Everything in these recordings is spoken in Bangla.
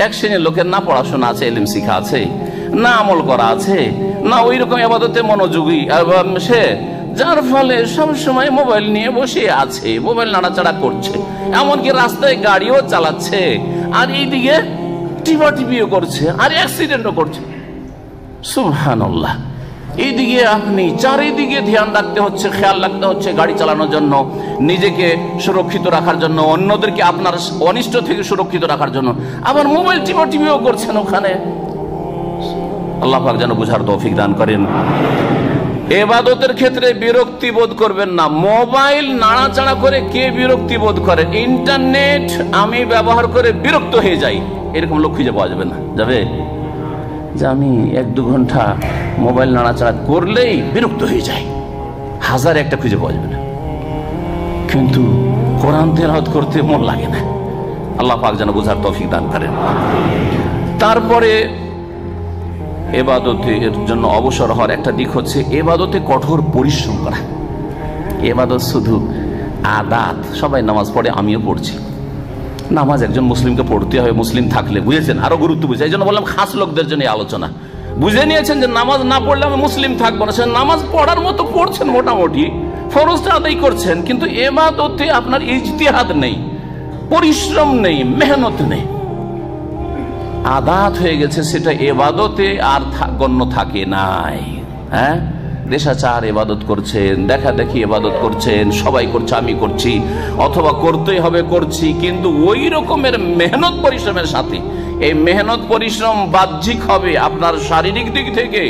এক শ্রেণীর লোকের না পড়াশোনা আছে, ইলম শিখা আছে, না আমল করা আছে, না ওই রকম ইবাদতে মনোযোগী সে, যার ফলে সবসময় মোবাইল নিয়ে বসে আছে, মোবাইল নাড়াচাড়া করছে, এমনকি রাস্তায় গাড়িও চালাচ্ছে, আর এইদিকে টিপাটিপিও করছে, আর অ্যাক্সিডেন্টও করছে। সুবহানাল্লাহ। এইদিকে আপনি চারিদিকে ধ্যান রাখতে হচ্ছে, খেয়াল রাখতে হচ্ছে গাড়ি চালানোর জন্য, নিজেকে সুরক্ষিত রাখার জন্য, অন্যদেরকে আপনার অনিষ্ট থেকে সুরক্ষিত রাখার জন্য, আবার মোবাইল টিপাটিপিও করছেন ওখানে। আল্লাহ পাক যেন বুঝার তৌফিক দান করেন। ইবাদতের ক্ষেত্রে বিরক্তি বোধ করবেন না। মোবাইল নাড়াচাড়া করে কে বিরক্তি বোধ করে? ইন্টারনেট আমি ব্যবহার করে বিরক্ত হয়ে যাই, এরকম লোক খুঁজে পাওয়া যাবে না। যাবে যে আমি 1-2 ঘন্টা মোবাইল নাড়াচাড়া করলেই বিরক্ত হয়ে যায়, হাজার একটা খুঁজে পাওয়া যাবে না। কিন্তু কোরআন তেলাওয়াত করতে মন লাগে না। আল্লাহ পাক যেন বুঝার তৌফিক দান করেন। তারপরে ইবাদতের জন্য অবসর হওয়ার একটা দিক হচ্ছে ইবাদতে কঠোর পরিশ্রম করা। ইবাদত শুধু আদাত, সবাই নামাজ পড়ে, আমিও পড়ছি, নামাজ একজন মুসলিমকে পড়তে হবে, মুসলিম থাকলে, বুঝেছেন? আরো গুরুত্ব বুঝে, এই জন্য বললাম খাস লোকদের জন্য আলোচনা। বুঝে নিয়েছেন যে নামাজ না পড়লে আমি মুসলিম থাকবো না, সে নামাজ পড়ার মতো পড়ছেন, মোটামুটি ফরজটা আদায় করছেন, কিন্তু ইবাদতে আপনার ইজতিহাদ নেই, পরিশ্রম নেই, মেহনত নেই, আদাত হয়ে গেছে, সেটা ইবাদতে আর গণ্য থাকে নাই। হ্যাঁ, দেশাচার ইবাদত করছেন, দেখা দেখি ইবাদত করছেন, সবাই করছে আমি করছি, অথবা করতেই হবে করছি, কিন্তু ওই রকমের মেহনত পরিশ্রমের সাথে, এই মেহনত পরিশ্রম বাহ্যিক হবে আপনার শারীরিক দিক থেকে,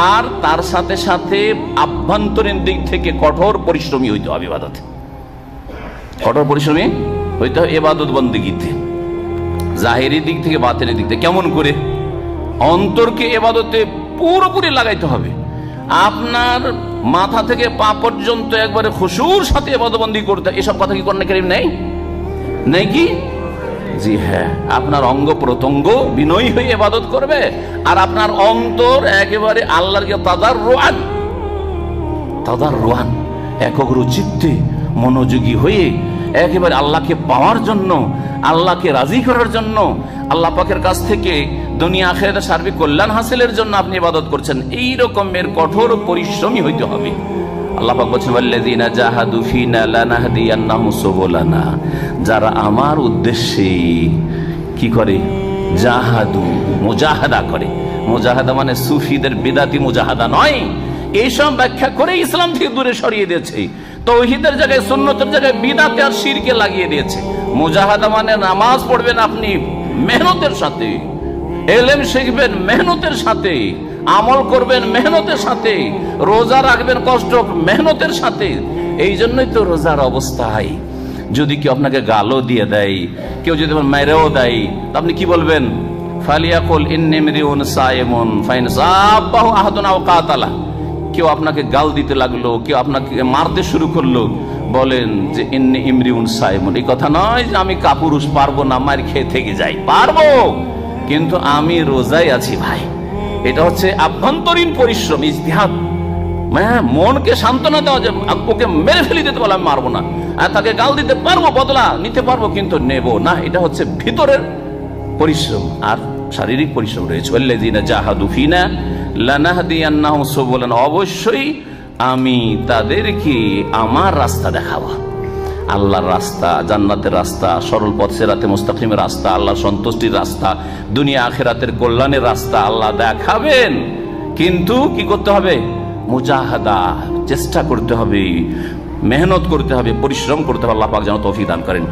আর তার সাথে সাথে আভ্যন্তরীণ দিক থেকে কঠোর পরিশ্রমী হইতে হবে। ইবাদতে কঠোর পরিশ্রমী হইতে হবে ইবাদত বন্দেগীতে, জাহেরি দিক থেকে বাতিনি দিক থেকে। কেমন করে? অন্তরকে ইবাদতে পুরোপুরি লাগাইতে হবে, আপনার মাথা থেকে পা পর্যন্ত একবারে খুশুর সাথে ইবাদতবন্দি করতে। এসব কথা কি কোরআনে কারীম নেই? নেই কি? জি হ্যাঁ, আপনার অঙ্গ প্রত্যঙ্গ বিনয়ী হয়ে ইবাদত করবে, আর আপনার অন্তর একেবারে আল্লাহকে তাদাররুআন একগ্র চিত্তে মনোযোগী হয়ে একেবারে আল্লাহকে পাওয়ার জন্য, আল্লাহকে রাজি করার জন্য, আল্লাহ পাকের কাছ থেকে দুনিয়া আখিরাতের সার্বিক কল্যাণ হাসিলের জন্য আপনি ইবাদত করছেন। এই রকমের কঠোর পরিশ্রমী হইতে হবে। আল্লাহ পাক বলেছেন, ওয়াল্লাযীনা জাহাদু ফীনা লানাহদিয়ান্নাহুম সুবুলানা, যারা আমার উদ্দেশ্যে কি করে? জাহাদু, মুজাহাদা করে। মুজাহাদা মানে সুফিদের বিদাতি মুজাহাদা নয়, এইসব ব্যাখ্যা করে ইসলাম থেকে দূরে সরিয়ে দিয়েছে, তাওহীদের জায়গায় সুন্নতের জায়গায় বিদআত আর শিরকে লাগিয়ে দিয়েছে। মুজাহাদা মানে নামাজ পড়বেন আপনি মেহনতের সাথে, ইলম শিখবেন মেহনতের সাথে, আমল করবেন মেহনতের সাথে, রোজা রাখবেন কষ্ট মেহনতের সাথে। এই জন্যই তো রোজার অবস্থায় যদি কেউ আপনাকে গালও দিয়ে দেয়, কেউ যদি মেরেও দেয়, তা আপনি কি বলবেন? ফালিয়াকুল ইন্নী মরিউন সায়েমুন ফাইন সাবাহু আহাদুন আও কাতালা। কেউ আপনাকে গাল দিতে লাগলো, কেউ আপনাকে মারতে শুরু করলো, বলেন যে ইন্নী ইমরিউন সায়েমুন। এই কথা নয় যে আমি কাপুরুষ, পারবো না, মার খেয়ে থেকে যাই, পারবো, কিন্তু আমি রোজায় আছি ভাই। এটা হচ্ছে আভ্যন্তরীণ পরিশ্রম, ইজতিহাদ। মনকে সান্ত্বনা দেওয়া, যে ওকে মেরে ফেলে দিতে বলে আমি মারবো না, আর তাকে গাল দিতে পারবো, বদলা নিতে পারবো, কিন্তু নেব না। এটা হচ্ছে ভিতরের পরিশ্রম। আর শারীরিক পরিশ্রম রয়েছে, ওয়াল্লাযীনা জাহাদু ফীনা লানাহদিয়ান্নাহুম সুবুলানা, অবশ্যই আমি তাদেরকে আমার রাস্তা দেখাবো, আল্লাহর রাস্তা, জান্নাতের রাস্তা, সরল পথ সিরাতে মুস্তাকিমের রাস্তা, আল্লাহর সন্তুষ্টির রাস্তা, দুনিয়া আখিরাতের কল্যাণের রাস্তা আল্লাহ দেখাবেন। কিন্তু কি করতে হবে? মুজাহাদা, চেষ্টা করতে হবে, মেহনত করতে হবে, পরিশ্রম করতে হবে। আল্লাহ পাক যেন তৌফিক দান করেন।